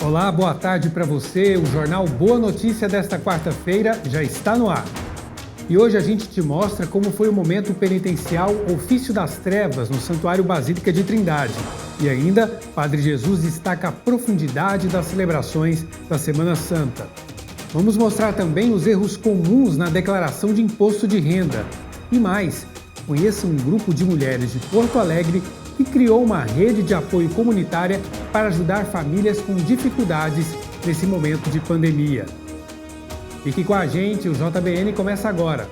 Olá, boa tarde para você. O jornal Boa Notícia desta quarta-feira já está no ar. E hoje a gente te mostra como foi o momento penitencial Ofício das Trevas no Santuário Basílica de Trindade. E ainda, Padre Jesus destaca a profundidade das celebrações da Semana Santa. Vamos mostrar também os erros comuns na declaração de imposto de renda. E mais, conheça um grupo de mulheres de Porto Alegre que criou uma rede de apoio comunitária para ajudar famílias com dificuldades nesse momento de pandemia. Fique com a gente, o JBN começa agora.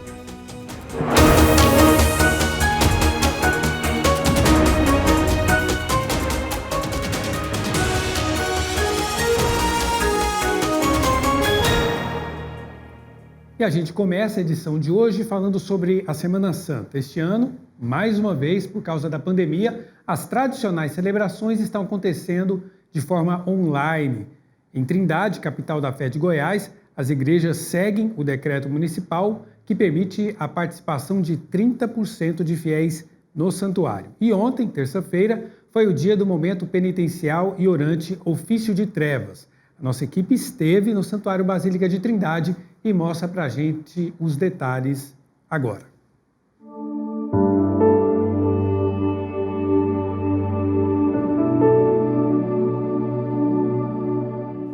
E a gente começa a edição de hoje falando sobre a Semana Santa. Este ano, mais uma vez, por causa da pandemia, as tradicionais celebrações estão acontecendo de forma online. Em Trindade, capital da fé de Goiás, as igrejas seguem o decreto municipal que permite a participação de 30% de fiéis no santuário. E ontem, terça-feira, foi o dia do momento penitencial e orante Ofício de Trevas. A nossa equipe esteve no Santuário Basílica de Trindade e mostra pra gente os detalhes agora.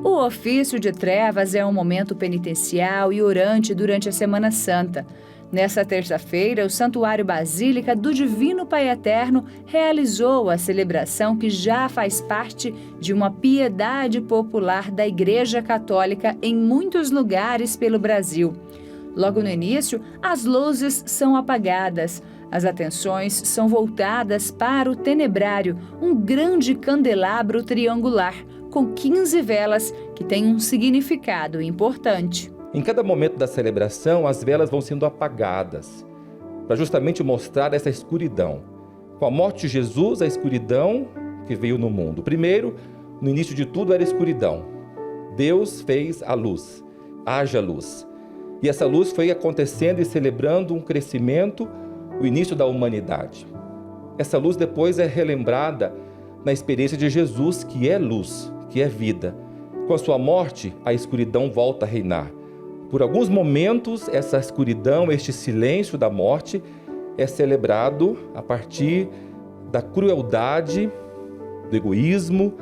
O ofício de trevas é um momento penitencial e orante durante a Semana Santa. Nessa terça-feira, o Santuário Basílica do Divino Pai Eterno realizou a celebração que já faz parte de uma piedade popular da Igreja Católica em muitos lugares pelo Brasil. Logo no início, as luzes são apagadas. As atenções são voltadas para o tenebrário, um grande candelabro triangular, com 15 velas que tem um significado importante. Em cada momento da celebração, as velas vão sendo apagadas, para justamente mostrar essa escuridão. Com a morte de Jesus, a escuridão que veio no mundo. Primeiro, no início de tudo era escuridão. Deus fez a luz, haja luz. E essa luz foi acontecendo e celebrando um crescimento, o início da humanidade. Essa luz depois é relembrada na experiência de Jesus, que é luz, que é vida. Com a sua morte, a escuridão volta a reinar. Por alguns momentos, essa escuridão, este silêncio da morte é celebrado a partir da crueldade, do egoísmo,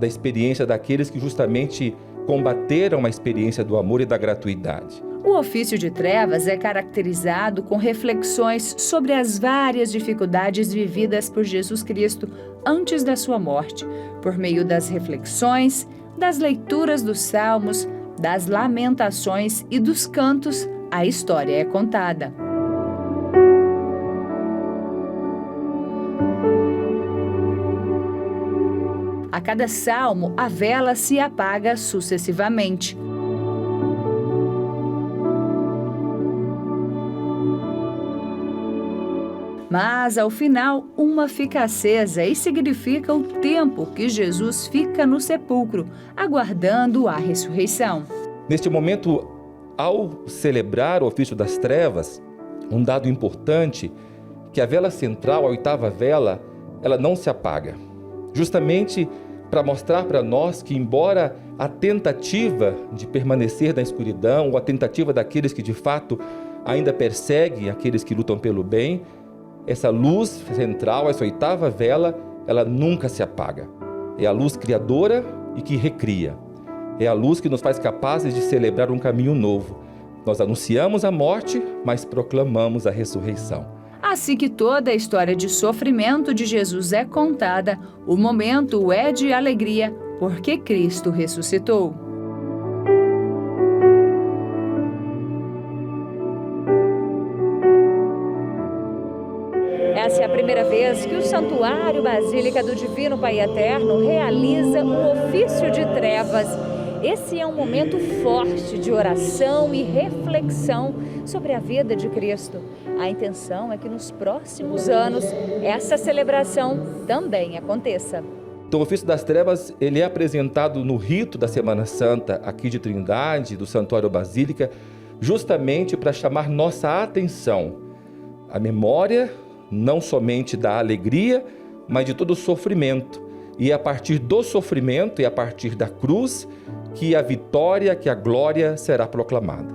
da experiência daqueles que justamente combateram a experiência do amor e da gratuidade. O ofício de trevas é caracterizado com reflexões sobre as várias dificuldades vividas por Jesus Cristo antes da sua morte, por meio das reflexões, das leituras dos salmos, das lamentações e dos cantos, a história é contada. A cada salmo, a vela se apaga sucessivamente. Mas, ao final, uma fica acesa e significa o tempo que Jesus fica no sepulcro, aguardando a ressurreição. Neste momento, ao celebrar o ofício das trevas, um dado importante, que a vela central, a oitava vela, ela não se apaga. Justamente para mostrar para nós que, embora a tentativa de permanecer na escuridão, ou a tentativa daqueles que de fato ainda perseguem aqueles que lutam pelo bem, essa luz central, essa oitava vela, ela nunca se apaga. É a luz criadora e que recria. É a luz que nos faz capazes de celebrar um caminho novo. Nós anunciamos a morte, mas proclamamos a ressurreição. Assim que toda a história de sofrimento de Jesus é contada, o momento é de alegria, porque Cristo ressuscitou. Essa é a primeira vez que o Santuário Basílica do Divino Pai Eterno realiza o ofício de trevas. Esse é um momento forte de oração e reflexão sobre a vida de Cristo. A intenção é que nos próximos anos essa celebração também aconteça. Então, o ofício das trevas, ele é apresentado no rito da Semana Santa aqui de Trindade, do Santuário Basílica, justamente para chamar nossa atenção à memória, não somente da alegria, mas de todo o sofrimento E é a partir do sofrimento e a partir da cruz que a vitória, que a glória será proclamada.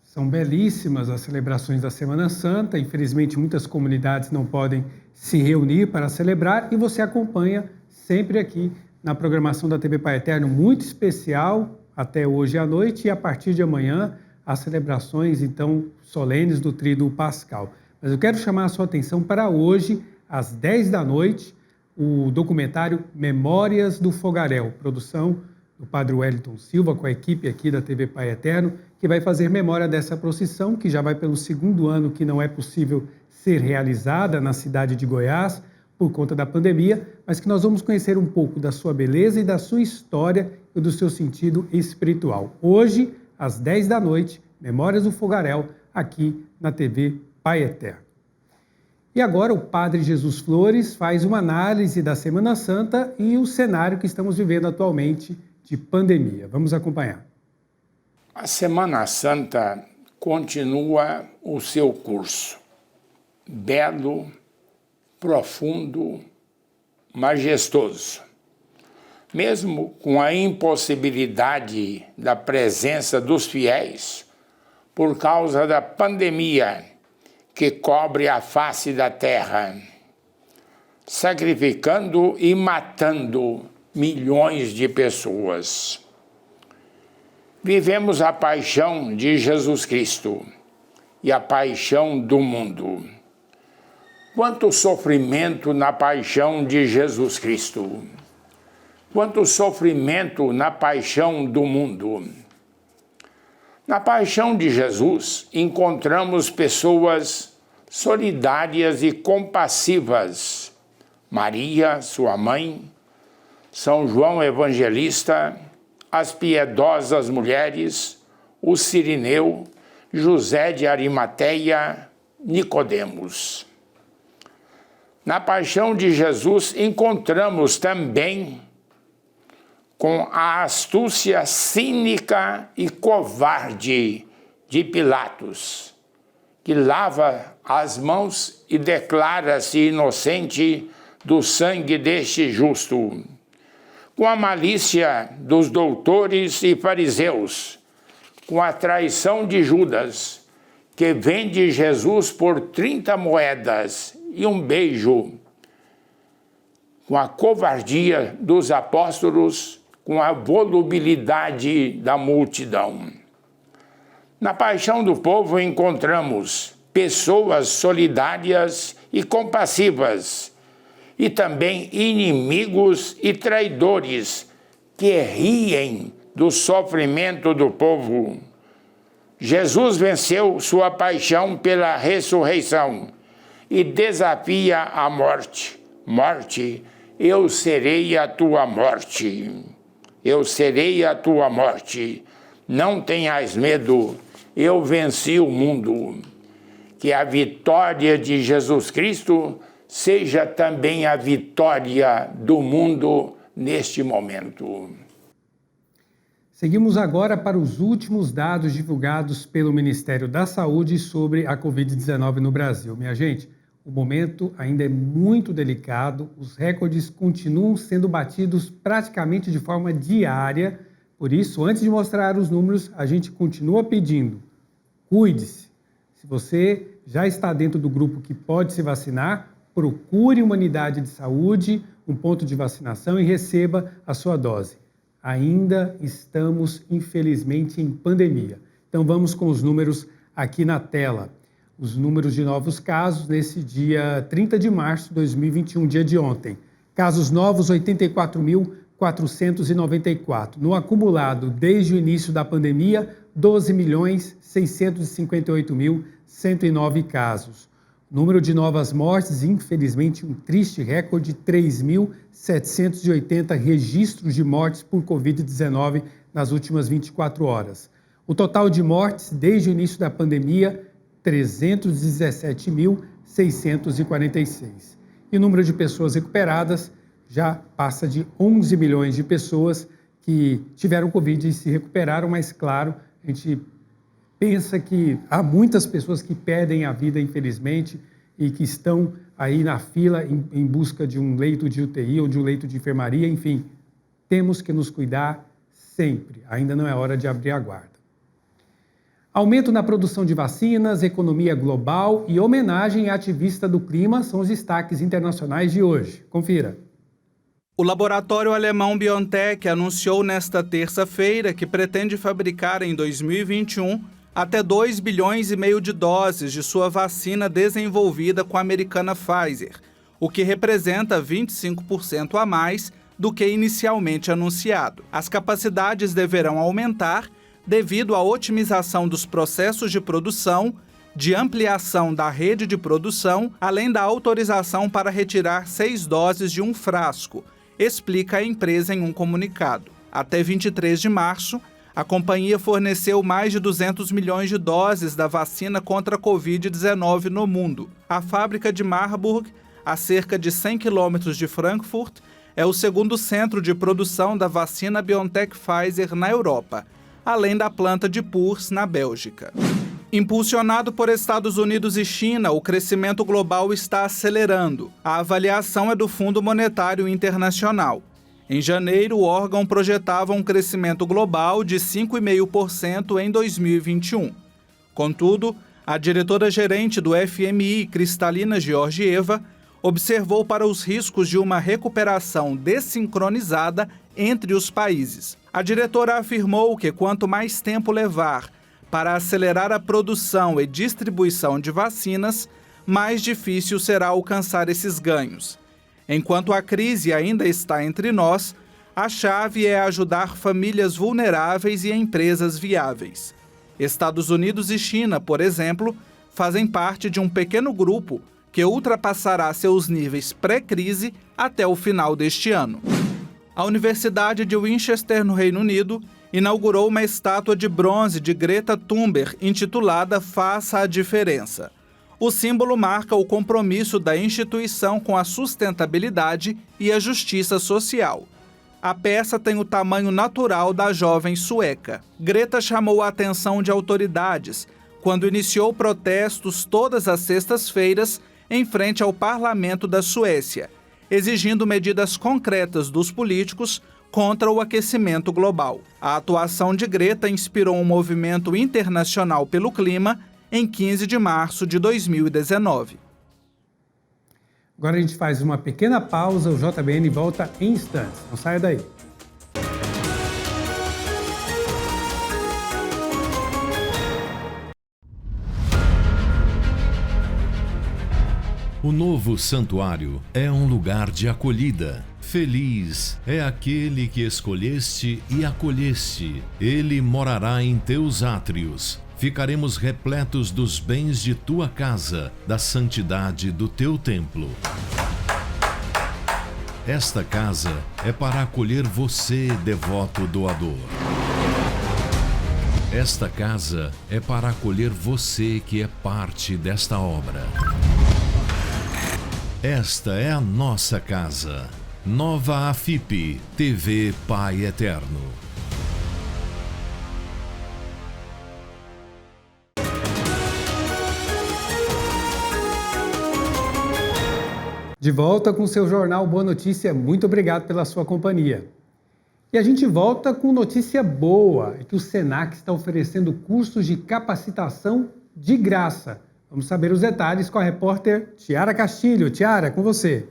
São belíssimas as celebrações da Semana Santa. Infelizmente, muitas comunidades não podem se reunir para celebrar e você acompanha sempre aqui na programação da TV Pai Eterno, muito especial até hoje à noite e a partir de amanhã as celebrações, então, solenes do Tríduo Pascal. Mas eu quero chamar a sua atenção para hoje, às 10 da noite, o documentário Memórias do Fogaréu, produção do Padre Wellington Silva, com a equipe aqui da TV Pai Eterno, que vai fazer memória dessa procissão, que já vai pelo segundo ano que não é possível ser realizada na cidade de Goiás, por conta da pandemia, mas que nós vamos conhecer um pouco da sua beleza e da sua história e do seu sentido espiritual. Hoje, às 10 da noite, Memórias do Fogaréu, aqui na TV Pai Eterno. E agora o Padre Jesus Flores faz uma análise da Semana Santa e o cenário que estamos vivendo atualmente de pandemia. Vamos acompanhar. A Semana Santa continua o seu curso, belo, profundo, majestoso. Mesmo com a impossibilidade da presença dos fiéis, por causa da pandemia que cobre a face da terra, sacrificando e matando milhões de pessoas. Vivemos a paixão de Jesus Cristo e a paixão do mundo. Quanto sofrimento na paixão de Jesus Cristo! Quanto sofrimento na paixão do mundo! Na paixão de Jesus, encontramos pessoas solidárias e compassivas. Maria, sua mãe, São João Evangelista, as piedosas mulheres, o Cirineu, José de Arimateia, Nicodemos. Na paixão de Jesus encontramos também com a astúcia cínica e covarde de Pilatos, que lava as mãos e declara-se inocente do sangue deste justo. Com a malícia dos doutores e fariseus, com a traição de Judas, que vende Jesus por 30 moedas e um beijo, com a covardia dos apóstolos, com a volubilidade da multidão. Na paixão do povo encontramos pessoas solidárias e compassivas, e também inimigos e traidores que riem do sofrimento do povo. Jesus venceu sua paixão pela ressurreição e desafia a morte. Morte, eu serei a tua morte. Eu serei a tua morte. Não tenhas medo, eu venci o mundo. Que a vitória de Jesus Cristo seja também a vitória do mundo neste momento. Seguimos agora para os últimos dados divulgados pelo Ministério da Saúde sobre a Covid-19 no Brasil. Minha gente, o momento ainda é muito delicado, os recordes continuam sendo batidos praticamente de forma diária. Por isso, antes de mostrar os números, a gente continua pedindo, cuide-se. Se você já está dentro do grupo que pode se vacinar, procure uma unidade de saúde, um ponto de vacinação e receba a sua dose. Ainda estamos, infelizmente, em pandemia. Então vamos com os números aqui na tela. Os números de novos casos nesse dia 30 de março de 2021, dia de ontem. Casos novos, 84.494. No acumulado, desde o início da pandemia, 12.658.109 casos. Número de novas mortes, infelizmente, um triste recorde, 3.780 registros de mortes por Covid-19 nas últimas 24 horas. O total de mortes, desde o início da pandemia, 317.646. E o número de pessoas recuperadas já passa de 11 milhões de pessoas que tiveram Covid e se recuperaram, mas, claro, a gente pensa que há muitas pessoas que perdem a vida, infelizmente, e que estão aí na fila em busca de um leito de UTI ou de um leito de enfermaria, enfim, temos que nos cuidar sempre. Ainda não é hora de abrir a guarda. Aumento na produção de vacinas, economia global e homenagem à ativista do clima são os destaques internacionais de hoje. Confira. O laboratório alemão BioNTech anunciou nesta terça-feira que pretende fabricar em 2021 até 2,5 bilhões de doses de sua vacina desenvolvida com a americana Pfizer, o que representa 25% a mais do que inicialmente anunciado. As capacidades deverão aumentar devido à otimização dos processos de produção, de ampliação da rede de produção, além da autorização para retirar 6 doses de um frasco, explica a empresa em um comunicado. Até 23 de março, a companhia forneceu mais de 200 milhões de doses da vacina contra a Covid-19 no mundo. A fábrica de Marburg, a cerca de 100 quilômetros de Frankfurt, é o segundo centro de produção da vacina BioNTech Pfizer na Europa, além da planta de Puurs, na Bélgica. Impulsionado por Estados Unidos e China, o crescimento global está acelerando. A avaliação é do Fundo Monetário Internacional. Em janeiro, o órgão projetava um crescimento global de 5,5% em 2021. Contudo, a diretora-gerente do FMI, Kristalina Georgieva, observou para os riscos de uma recuperação desincronizada entre os países. A diretora afirmou que quanto mais tempo levar para acelerar a produção e distribuição de vacinas, mais difícil será alcançar esses ganhos. Enquanto a crise ainda está entre nós, a chave é ajudar famílias vulneráveis e empresas viáveis. Estados Unidos e China, por exemplo, fazem parte de um pequeno grupo que ultrapassará seus níveis pré-crise até o final deste ano. A Universidade de Winchester, no Reino Unido, inaugurou uma estátua de bronze de Greta Thunberg intitulada Faça a Diferença. O símbolo marca o compromisso da instituição com a sustentabilidade e a justiça social. A peça tem o tamanho natural da jovem sueca. Greta chamou a atenção de autoridades quando iniciou protestos todas as sextas-feiras em frente ao parlamento da Suécia, exigindo medidas concretas dos políticos contra o aquecimento global. A atuação de Greta inspirou um movimento internacional pelo clima em 15 de março de 2019. Agora a gente faz uma pequena pausa, o JBN volta em instantes. Não saia daí. O novo santuário é um lugar de acolhida. Feliz é aquele que escolheste e acolheste. Ele morará em teus átrios. Ficaremos repletos dos bens de tua casa, da santidade do teu templo. Esta casa é para acolher você, devoto doador. Esta casa é para acolher você que é parte desta obra. Esta é a nossa casa. Nova AFIP, TV Pai Eterno. De volta com o seu jornal Boa Notícia, muito obrigado pela sua companhia. E a gente volta com notícia boa, que o Senac está oferecendo cursos de capacitação de graça. Vamos saber os detalhes com a repórter Tiara Castilho. Tiara, com você.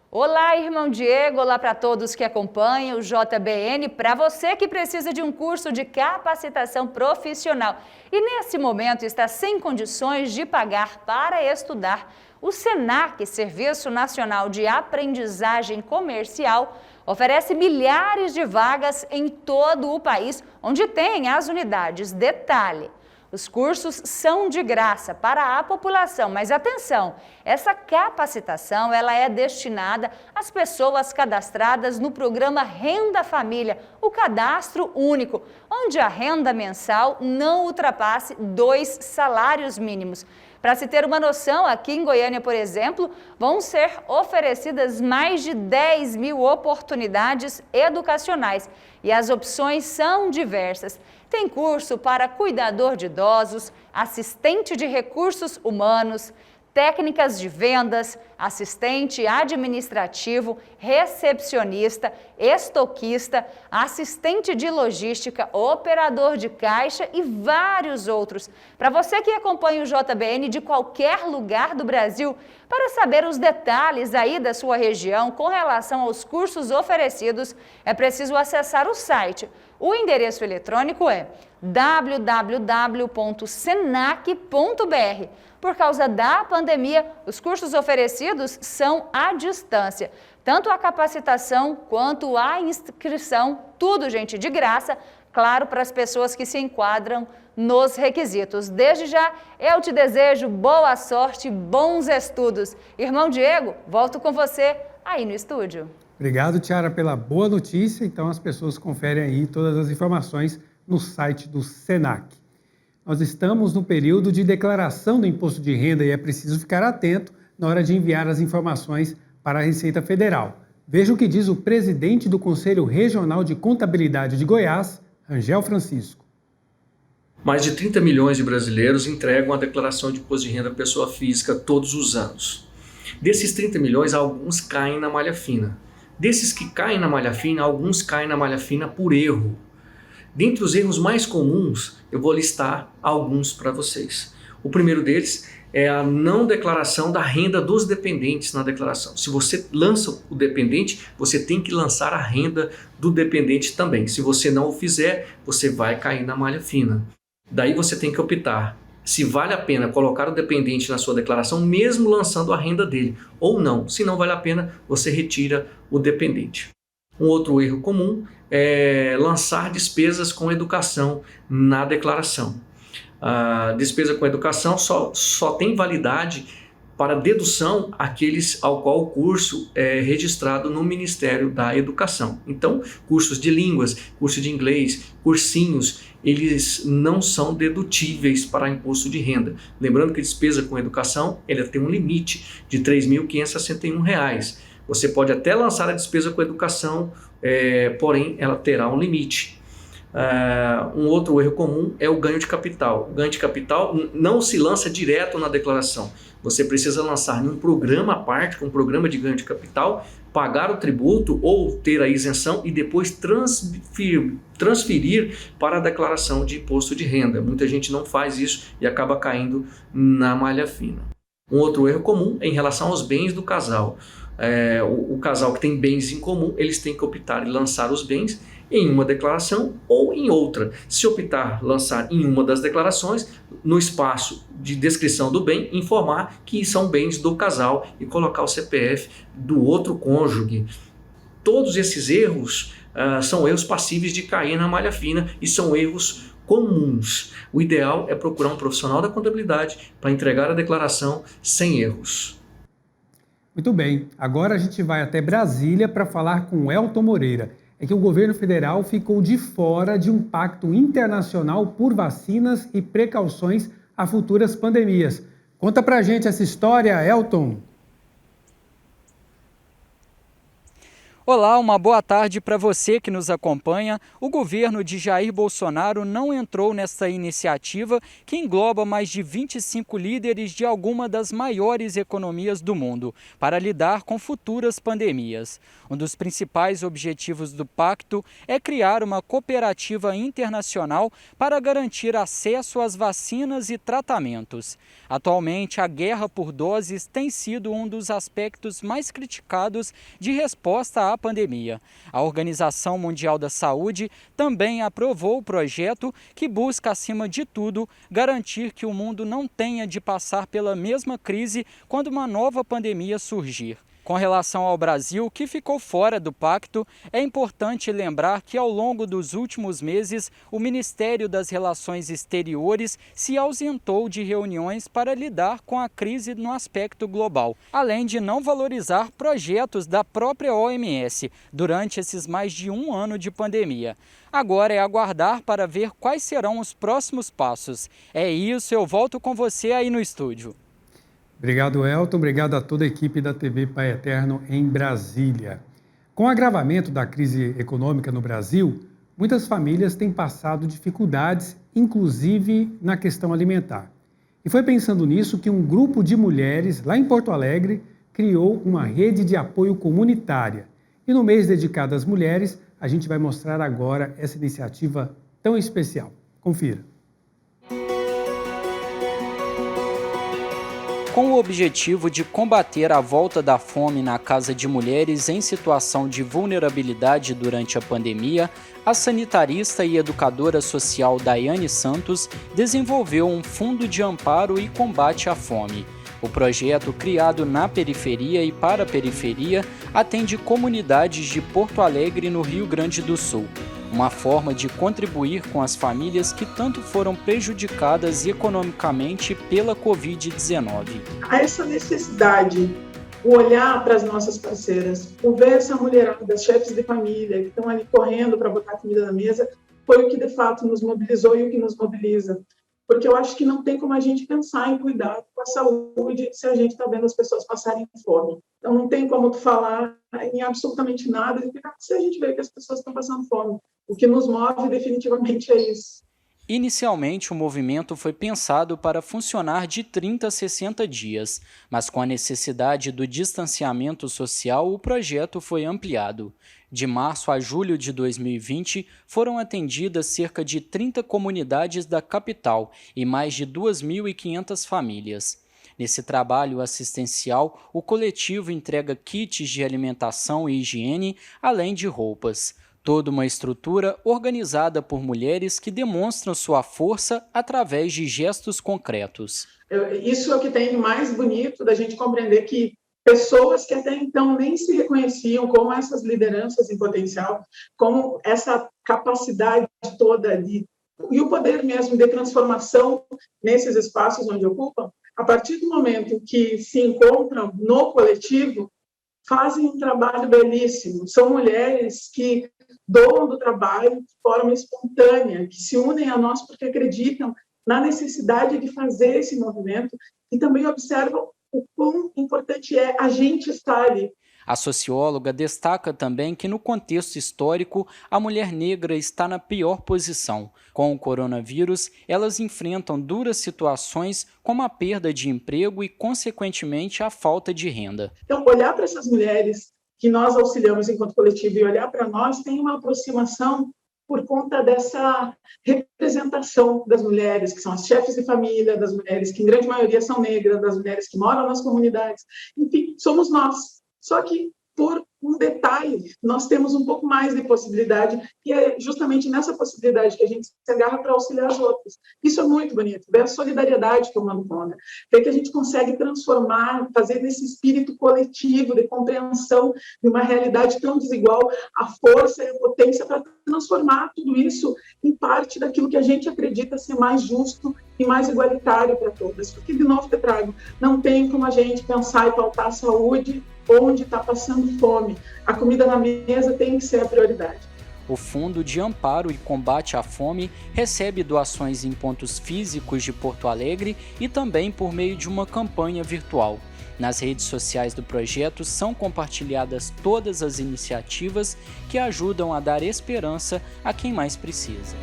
Olá, irmão Diego, olá para todos que acompanham o JBN, para você que precisa de um curso de capacitação profissional e nesse momento está sem condições de pagar para estudar, o Senac, Serviço Nacional de Aprendizagem Comercial, oferece milhares de vagas em todo o país, onde tem as unidades. Detalhe: os cursos são de graça para a população, mas atenção, essa capacitação ela é destinada às pessoas cadastradas no programa Renda Família, o cadastro único, onde a renda mensal não ultrapasse 2 salários mínimos. Para se ter uma noção, aqui em Goiânia, por exemplo, vão ser oferecidas mais de 10 mil oportunidades educacionais e as opções são diversas. Tem curso para cuidador de idosos, assistente de recursos humanos, técnicas de vendas, assistente administrativo, recepcionista, estoquista, assistente de logística, operador de caixa e vários outros. Para você que acompanha o JBN de qualquer lugar do Brasil, para saber os detalhes aí da sua região com relação aos cursos oferecidos, é preciso acessar o site. O endereço eletrônico é www.senac.br. Por causa da pandemia, os cursos oferecidos são à distância. Tanto a capacitação quanto a inscrição, tudo, gente, de graça, claro, para as pessoas que se enquadram nos requisitos. Desde já, eu te desejo boa sorte, bons estudos. Irmão Diego, volto com você aí no estúdio. Obrigado, Tiara, pela boa notícia. Então, as pessoas conferem aí todas as informações no site do Senac. Nós estamos no período de declaração do imposto de renda e é preciso ficar atento na hora de enviar as informações para a Receita Federal. Veja o que diz o presidente do Conselho Regional de Contabilidade de Goiás, Rangel Francisco. Mais de 30 milhões de brasileiros entregam a declaração de imposto de renda à pessoa física todos os anos. Desses 30 milhões, alguns caem na malha fina. Desses que caem na malha fina, alguns caem na malha fina por erro. Dentre os erros mais comuns, eu vou listar alguns para vocês. O primeiro deles é a não declaração da renda dos dependentes na declaração. Se você lança o dependente, você tem que lançar a renda do dependente também. Se você não o fizer, você vai cair na malha fina. Daí você tem que optar se vale a pena colocar o dependente na sua declaração, mesmo lançando a renda dele, ou não. Se não vale a pena, você retira o dependente. Um outro erro comum é lançar despesas com educação na declaração. A despesa com educação só tem validade para dedução aqueles ao qual o curso é registrado no Ministério da Educação. Então, cursos de línguas, curso de inglês, cursinhos, eles não são dedutíveis para imposto de renda. Lembrando que despesa com educação, ela tem um limite de R$ 3.561. Você pode até lançar a despesa com educação, porém ela terá um limite. Um outro erro comum é o ganho de capital. O ganho de capital não se lança direto na declaração. Você precisa lançar em um programa à parte, com um programa de ganho de capital, pagar o tributo ou ter a isenção e depois transferir para a declaração de imposto de renda. Muita gente não faz isso e acaba caindo na malha fina. Um outro erro comum é em relação aos bens do casal. O casal que tem bens em comum, eles têm que optar em lançar os bens em uma declaração ou em outra. Se optar lançar em uma das declarações, no espaço de descrição do bem, informar que são bens do casal e colocar o CPF do outro cônjuge. Todos esses erros são erros passíveis de cair na malha fina e são erros comuns. O ideal é procurar um profissional da contabilidade para entregar a declaração sem erros. Muito bem, agora a gente vai até Brasília para falar com Elton Moreira. É que o governo federal ficou de fora de um pacto internacional por vacinas e precauções a futuras pandemias. Conta pra gente essa história, Elton. Olá, uma boa tarde para você que nos acompanha. O governo de Jair Bolsonaro não entrou nessa iniciativa que engloba mais de 25 líderes de alguma das maiores economias do mundo para lidar com futuras pandemias. Um dos principais objetivos do pacto é criar uma cooperativa internacional para garantir acesso às vacinas e tratamentos. Atualmente, a guerra por doses tem sido um dos aspectos mais criticados de resposta à pandemia. A Organização Mundial da Saúde também aprovou o projeto que busca, acima de tudo, garantir que o mundo não tenha de passar pela mesma crise quando uma nova pandemia surgir. Com relação ao Brasil, que ficou fora do pacto, é importante lembrar que ao longo dos últimos meses, o Ministério das Relações Exteriores se ausentou de reuniões para lidar com a crise no aspecto global, além de não valorizar projetos da própria OMS durante esses mais de um ano de pandemia. Agora é aguardar para ver quais serão os próximos passos. É isso, eu volto com você aí no estúdio. Obrigado, Elton. Obrigado a toda a equipe da TV Pai Eterno em Brasília. Com o agravamento da crise econômica no Brasil, muitas famílias têm passado dificuldades, inclusive na questão alimentar. E foi pensando nisso que um grupo de mulheres lá em Porto Alegre criou uma rede de apoio comunitária. E no mês dedicado às mulheres, a gente vai mostrar agora essa iniciativa tão especial. Confira. Com o objetivo de combater a volta da fome na casa de mulheres em situação de vulnerabilidade durante a pandemia, a sanitarista e educadora social Daiane Santos desenvolveu um fundo de amparo e combate à fome. O projeto, criado na periferia e para a periferia, atende comunidades de Porto Alegre, no Rio Grande do Sul. Uma forma de contribuir com as famílias que tanto foram prejudicadas economicamente pela Covid-19. Há essa necessidade, o olhar para as nossas parceiras, o ver essa mulherada, as chefes de família que estão ali correndo para botar comida na mesa, foi o que de fato nos mobilizou e o que nos mobiliza. Porque eu acho que não tem como a gente pensar em cuidar com a saúde se a gente está vendo as pessoas passarem fome. Então não tem como tu falar em absolutamente nada se a gente vê que as pessoas estão passando fome. O que nos move definitivamente é isso. Inicialmente, o movimento foi pensado para funcionar de 30 a 60 dias, mas com a necessidade do distanciamento social, o projeto foi ampliado. De março a julho de 2020, foram atendidas cerca de 30 comunidades da capital e mais de 2.500 famílias. Nesse trabalho assistencial, o coletivo entrega kits de alimentação e higiene, além de roupas. Toda uma estrutura organizada por mulheres que demonstram sua força através de gestos concretos. Isso é o que tem de mais bonito da gente compreender que pessoas que até então nem se reconheciam como essas lideranças em potencial, como essa capacidade toda e o poder mesmo de transformação nesses espaços onde ocupam, a partir do momento que se encontram no coletivo, fazem um trabalho belíssimo. São mulheres que doam do trabalho de forma espontânea, que se unem a nós porque acreditam na necessidade de fazer esse movimento e também observam o quão importante é a gente estar ali. A socióloga destaca também que, no contexto histórico, a mulher negra está na pior posição. Com o coronavírus, elas enfrentam duras situações como a perda de emprego e, consequentemente, a falta de renda. Então, olhar para essas mulheres que nós auxiliamos enquanto coletivo e olhar para nós tem uma aproximação por conta dessa representação das mulheres, que são as chefes de família, das mulheres que, em grande maioria, são negras, das mulheres que moram nas comunidades. Enfim, somos nós. Só que, por um detalhe, nós temos um pouco mais de possibilidade, e é justamente nessa possibilidade que a gente se agarra para auxiliar os outros. Isso é muito bonito, ver a solidariedade tomando conta, ver que a gente consegue transformar, fazer desse espírito coletivo de compreensão de uma realidade tão desigual, a força e a potência para transformar tudo isso em parte daquilo que a gente acredita ser mais justo e mais igualitário para todas. Porque, de novo, te trago, não tem como a gente pensar e pautar a saúde onde está passando fome. A comida na mesa tem que ser a prioridade. O Fundo de Amparo e Combate à Fome recebe doações em pontos físicos de Porto Alegre e também por meio de uma campanha virtual. Nas redes sociais do projeto são compartilhadas todas as iniciativas que ajudam a dar esperança a quem mais precisa.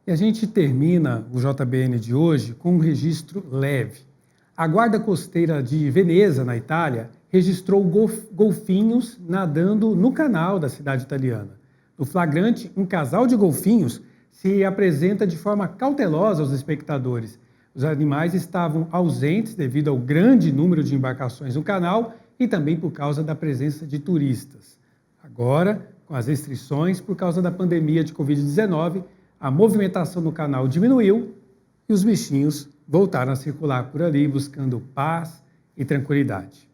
E a gente termina o JBN de hoje com um registro leve. A Guarda Costeira de Veneza, na Itália, registrou golfinhos nadando no canal da cidade italiana. No flagrante, um casal de golfinhos se apresenta de forma cautelosa aos espectadores. Os animais estavam ausentes devido ao grande número de embarcações no canal e também por causa da presença de turistas. Agora, com as restrições por causa da pandemia de Covid-19, a movimentação no canal diminuiu e os bichinhos voltaram a circular por ali buscando paz e tranquilidade.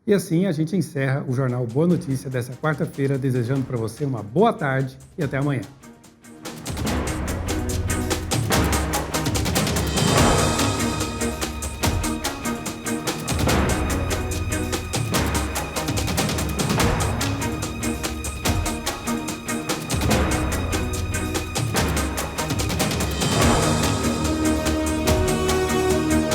E assim a gente encerra o Jornal Boa Notícia dessa quarta-feira, desejando para você uma boa tarde e até amanhã.